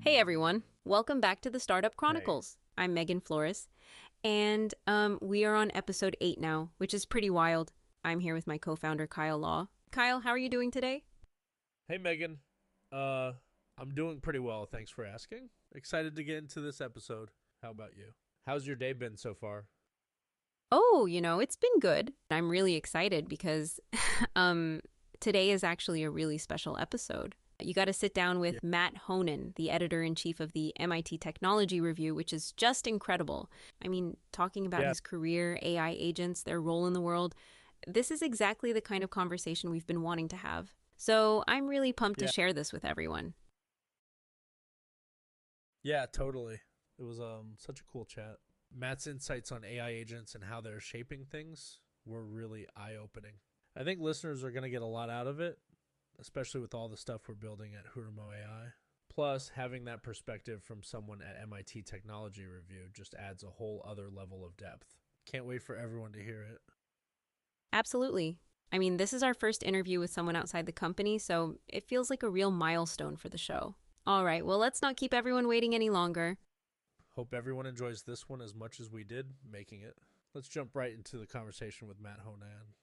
Hey everyone, welcome back to the Startup Hey. Chronicles. I'm Megan Flores, and we are on episode 8 now, which is pretty wild. I'm here with my co founder, Kyle Law. Kyle, how are you doing today? Hey, Megan. Uh, I'm doing pretty well. Thanks for asking. Excited to get into this episode. How about you? How's your day been so far? Oh, it's been good. I'm really excited because um, today is actually a really special episode. You got to sit down Yeah. with Mat Honan, the editor in chief of the MIT Technology Review, which is just incredible. I mean, talking about Yeah. his career, AI agents, their role in the world, this is exactly the kind of conversation we've been wanting to have. So I'm really pumped to Yeah. share this with everyone. Yeah, totally. It was such a cool chat. Matt's insights on AI agents and how they're shaping things were really eye-opening. I think listeners are going to get a lot out of it, especially with all the stuff we're building at Huramo AI. Plus, having that perspective from someone at MIT Technology Review just adds a whole other level of depth. Can't wait for everyone to hear it. Absolutely. I mean, this is our first interview with someone outside the company, so it feels like a real milestone for the show. All right, well, let's not keep everyone waiting any longer. Hope everyone enjoys this one as much as we did making it. Let's jump right into the conversation with Mat Honan.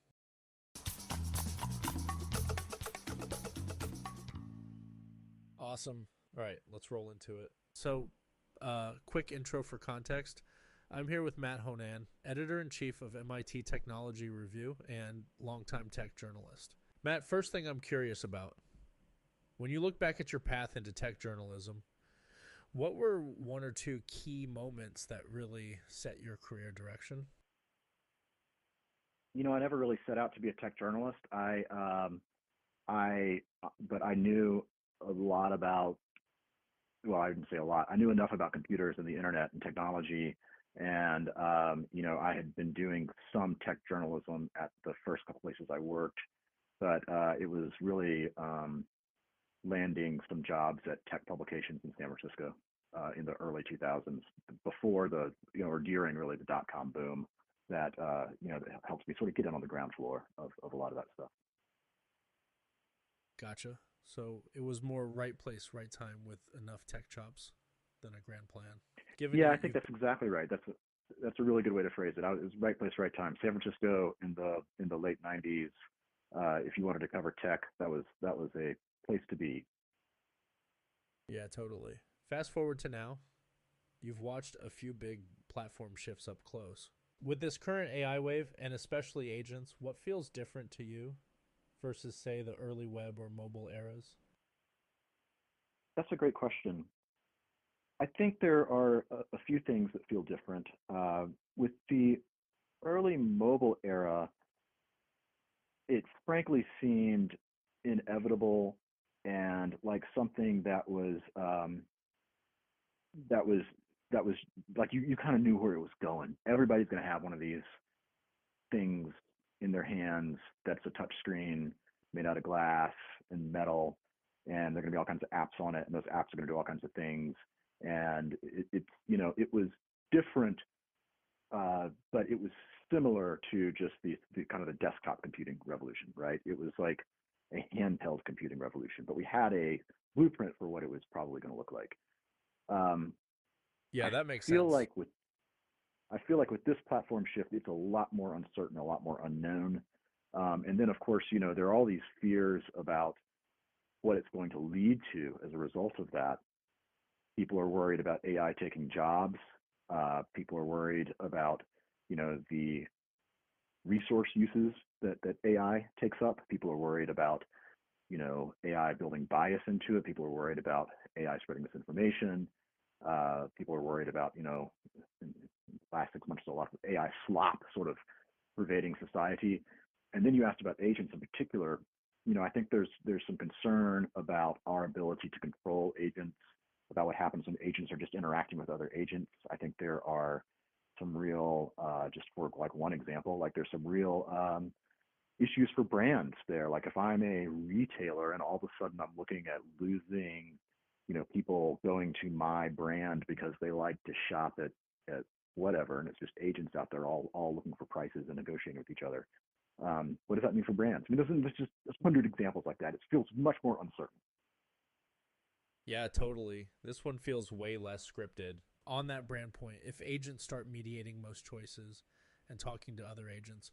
Awesome. All right, let's roll into it. So, quick intro for context. I'm here with Mat Honan, editor in chief of MIT Technology Review and longtime tech journalist. Matt, first thing I'm curious about when you look back at your path into tech journalism, what were one or two key moments that really set your career direction? I never really set out to be a tech journalist. But I knew a lot about, well, I didn't say a lot. I knew enough about computers and the internet and technology. And, I had been doing some tech journalism at the first couple places I worked, but it was really landing some jobs at tech publications in San Francisco in the early 2000s, before or during really the dot-com boom that helped me sort of get in on the ground floor of a lot of that stuff. Gotcha. So it was more right place, right time with enough tech chops than a grand plan. Given Yeah, I think you've that's exactly right. That's a really good way to phrase it. It was right place, right time. San Francisco in the late '90s. If you wanted to cover tech, that was a place to be. Yeah, totally. Fast forward to now, you've watched a few big platform shifts up close. With this current AI wave and especially agents, what feels different to you versus say the early web or mobile eras? That's a great question. I think there are a few things that feel different. With the early mobile era, it frankly seemed inevitable and like something that was that was like you kind of knew where it was going. Everybody's going to have one of these things in their hands that's a touch screen made out of glass and metal, and there are going to be all kinds of apps on it, and those apps are going to do all kinds of things. And it was different, but it was similar to just the kind of the desktop computing revolution, right? It was like a handheld computing revolution, but we had a blueprint for what it was probably going to look like. Um, Yeah, I that makes feel sense. like with I feel like with this platform shift, it's a lot more uncertain, a lot more unknown. And then, of course, there are all these fears about what it's going to lead to as a result of that. People are worried about AI taking jobs. People are worried about, the resource uses that AI takes up. People are worried about, AI building bias into it. People are worried about AI spreading misinformation. People are worried about, in the last 6 months, a lot of AI slop sort of pervading society. And then you asked about agents in particular. I think there's some concern about our ability to control agents, about what happens when agents are just interacting with other agents. I think there are some real, just for like one example, like there's some real issues for brands there. Like if I'm a retailer and all of a sudden I'm looking at losing, people going to my brand because they like to shop at whatever, and it's just agents out there all looking for prices and negotiating with each other. What does that mean for brands? I mean, there's just 100 examples like that. It feels much more uncertain. Yeah, totally. This one feels way less scripted. On that brand point, if agents start mediating most choices and talking to other agents,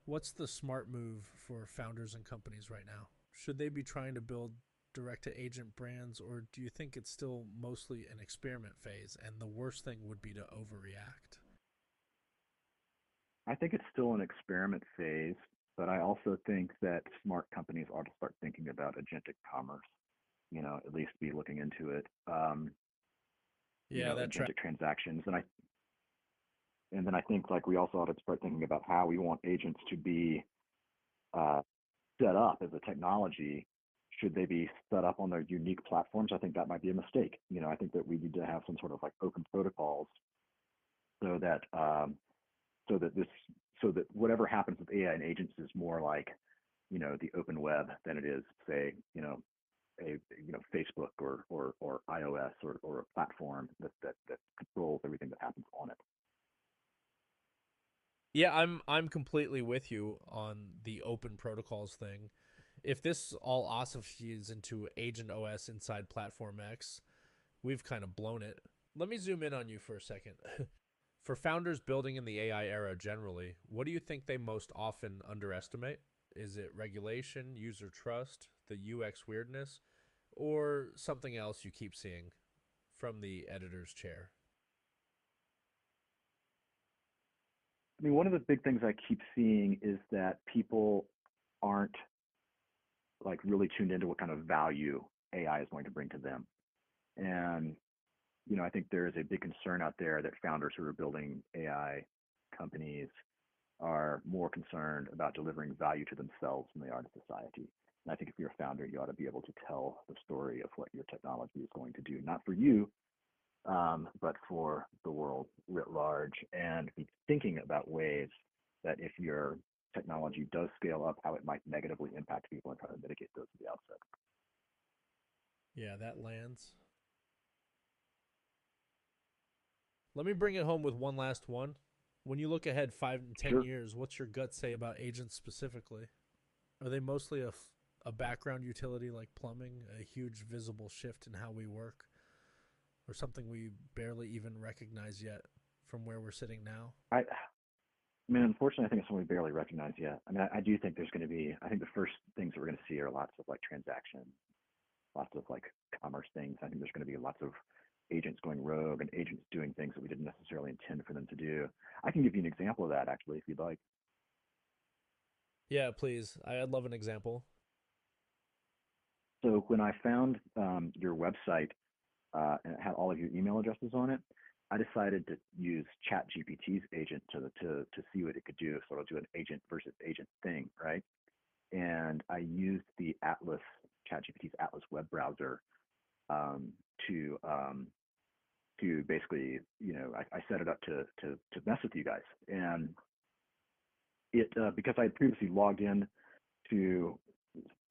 what's the smart move for founders and companies right now? Should they be trying to build direct to agent brands, or do you think it's still mostly an experiment phase and the worst thing would be to overreact? I think it's still an experiment phase, but I also think that smart companies ought to start thinking about agentic commerce. At least be looking into it. Yeah, that track. Agentic transactions, and then I think like we also ought to start thinking about how we want agents to be uh, set up as a technology. Should they be set up on their unique platforms? I think that might be a mistake. I think that we need to have some sort of like open protocols so that so that this so that whatever happens with AI and agents is more like the open web than it is, say, a Facebook or iOS or a platform that controls everything that happens on it. Yeah, I'm completely with you on the open protocols thing. If this all ossifies into Agent OS inside Platform X, we've kind of blown it. Let me zoom in on you for a second. For founders building in the AI era generally, what do you think they most often underestimate? Is it regulation, user trust, the UX weirdness, or something else you keep seeing from the editor's chair? I mean, one of the big things I keep seeing is that people aren't like really tuned into what kind of value AI is going to bring to them. And I think there is a big concern out there that founders who are building AI companies are more concerned about delivering value to themselves than they are to society. And I think if you're a founder, you ought to be able to tell the story of what your technology is going to do, not for you, but for the world writ large, and be thinking about ways that if your technology does scale up, how it might negatively impact people and try to mitigate those at the outset. Yeah, that lands. Let me bring it home with one last one. When you look ahead 5 and 10 Sure. years, what's your gut say about agents specifically? Are they mostly a background utility like plumbing, a huge visible shift in how we work, or something we barely even recognize yet from where we're sitting now? I mean, unfortunately, I think it's something we barely recognize yet. I mean, I do think there's going to be, I think the first things that we're going to see are lots of like transactions, lots of like commerce things. I think there's going to be lots of agents going rogue and agents doing things that we didn't necessarily intend for them to do. I can give you an example of that actually, if you'd like. Yeah, please. I'd love an example. So when I found your website and it had all of your email addresses on it, I decided to use ChatGPT's agent to see what it could do, sort of do an agent versus agent thing, right? And I used the Atlas, ChatGPT's Atlas web browser um, to basically, I set it up to mess with you guys, and it because I had previously logged in to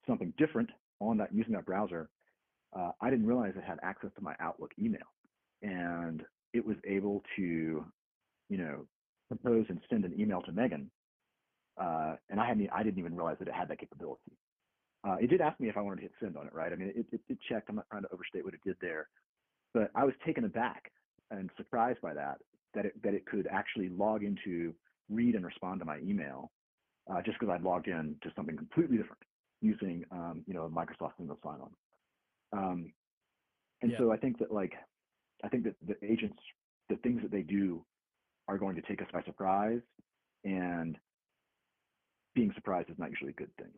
something different on that using that browser, I didn't realize it had access to my Outlook email, and it was able to, you know, propose and send an email to Megan, and I didn't even realize that it had that capability. It did ask me if I wanted to hit send on it, right? I mean, it checked. I'm not trying to overstate what it did there, but I was taken aback and surprised by that it could actually log into, read and respond to my email, just because I'd logged in to something completely different using Microsoft single sign-on. Um, and Yeah. so I think that the agents, the things that they do are going to take us by surprise, and being surprised is not usually a good thing.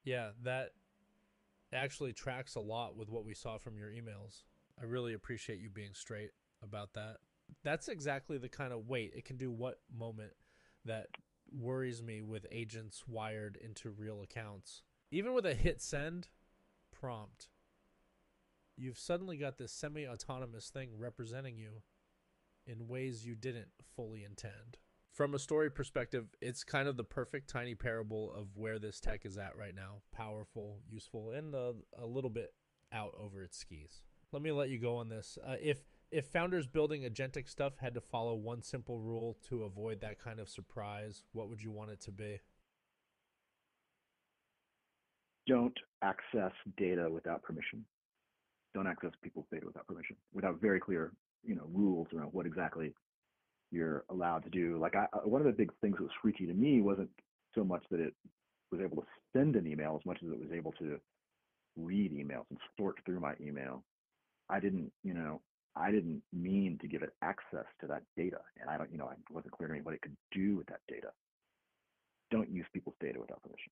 Yeah, that actually tracks a lot with what we saw from your emails. I really appreciate you being straight about that. That's exactly the kind of wait, it can do what moment that worries me with agents wired into real accounts. Even with a hit send prompt, you've suddenly got this semi autonomous thing representing you in ways you didn't fully intend. From a story perspective, it's kind of the perfect tiny parable of where this tech is at right now. Powerful, useful, and a little bit out over its skis. Let me let you go on this. If founders building agentic stuff had to follow one simple rule to avoid that kind of surprise, what would you want it to be? don't access data without permission. Don't access people's data without permission, without very clear, rules around what exactly you're allowed to do. Like one of the big things that was freaky to me wasn't so much that it was able to send an email as much as it was able to read emails and sort through my email. I didn't, I didn't mean to give it access to that data, and I don't, it wasn't clear to me what it could do with that data. Don't use people's data without permission.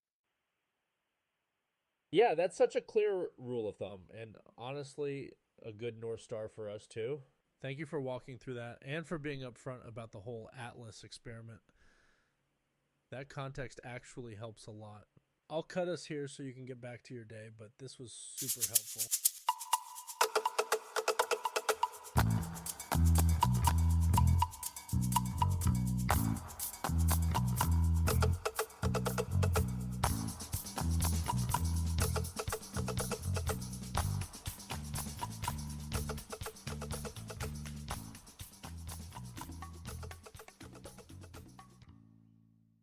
Yeah, that's such a clear rule of thumb, and honestly, a good North Star for us too. Thank you for walking through that and for being upfront about the whole Atlas experiment. That context actually helps a lot. I'll cut us here so you can get back to your day, but this was super helpful.